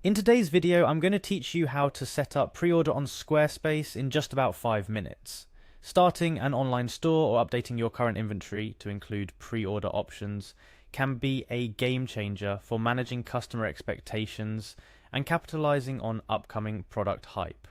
In today's video, I'm going to teach you how to set up pre-order on Squarespace in just about 5 minutes. Starting an online store or updating your current inventory to include pre-order options can be a game changer for managing customer expectations and capitalizing on upcoming product hype.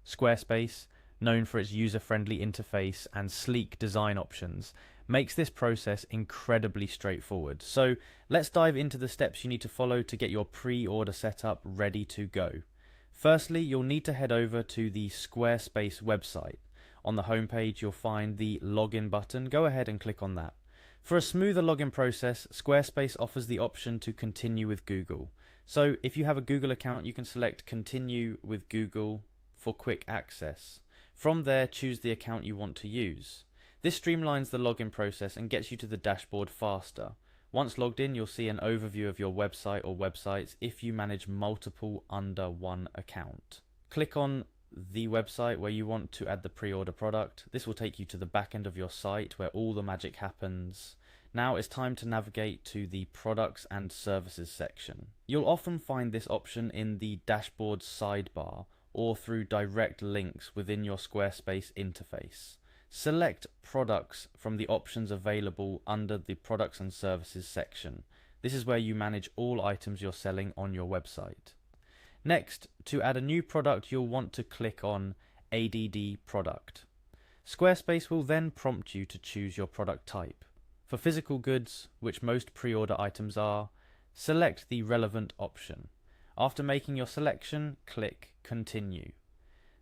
Squarespace, known for its user-friendly interface and sleek design options, makes this process incredibly straightforward. So let's dive into the steps you need to follow to get your pre-order setup ready to go. Firstly, you'll need to head over to the Squarespace website. On the homepage, you'll find the login button. Go ahead and click on that. For a smoother login process, Squarespace offers the option to continue with Google. So if you have a Google account, you can select Continue with Google for quick access. From there, choose the account you want to use. This streamlines the login process and gets you to the dashboard faster. Once logged in, you'll see an overview of your website or websites if you manage multiple under one account. Click on the website where you want to add the pre-order product. This will take you to the back end of your site where all the magic happens. Now it's time to navigate to the products and services section. You'll often find this option in the dashboard sidebar or through direct links within your Squarespace interface. Select products from the options available under the products and services section. This is where you manage all items you're selling on your website. Next, to add a new product, you'll want to click on ADD product. Squarespace will then prompt you to choose your product type. For physical goods, which most pre-order items are, select the relevant option. After making your selection, click Continue.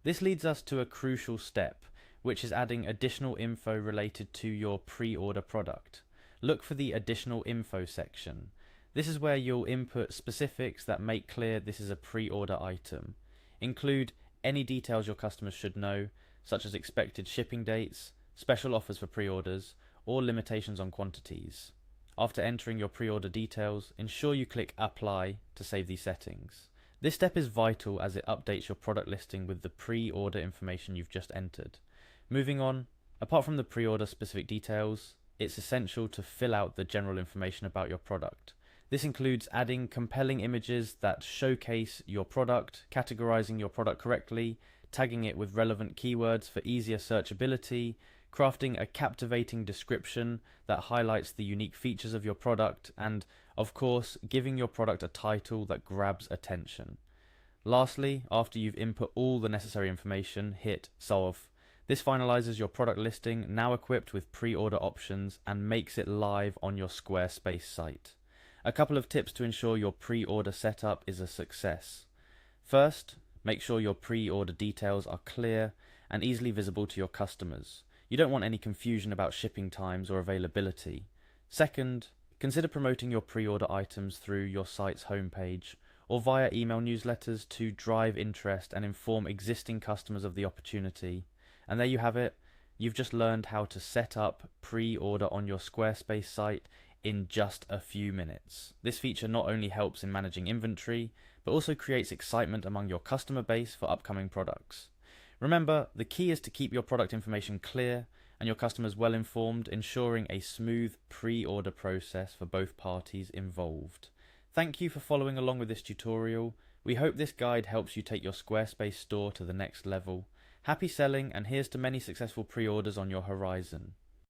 This leads us to a crucial step, which is adding additional info related to your pre-order product. Look for the additional info section. This is where you'll input specifics that make clear this is a pre-order item. Include any details your customers should know, such as expected shipping dates, special offers for pre-orders, or limitations on quantities. After entering your pre-order details, ensure you click Apply to save these settings. This step is vital as it updates your product listing with the pre-order information you've just entered. Moving on, apart from the pre-order specific details, it's essential to fill out the general information about your product. This includes adding compelling images that showcase your product, categorizing your product correctly, tagging it with relevant keywords for easier searchability, crafting a captivating description that highlights the unique features of your product, and, of course, giving your product a title that grabs attention. Lastly, after you've input all the necessary information, hit Solve. This finalizes your product listing, now equipped with pre-order options, and makes it live on your Squarespace site. A couple of tips to ensure your pre-order setup is a success. First, make sure your pre-order details are clear and easily visible to your customers. You don't want any confusion about shipping times or availability. Second, consider promoting your pre-order items through your site's homepage or via email newsletters to drive interest and inform existing customers of the opportunity. And there you have it. You've just learned how to set up pre-order on your Squarespace site in just a few minutes. This feature not only helps in managing inventory, but also creates excitement among your customer base for upcoming products. Remember, the key is to keep your product information clear and your customers well informed, ensuring a smooth pre-order process for both parties involved. Thank you for following along with this tutorial. We hope this guide helps you take your Squarespace store to the next level. Happy selling, and here's to many successful pre-orders on your horizon.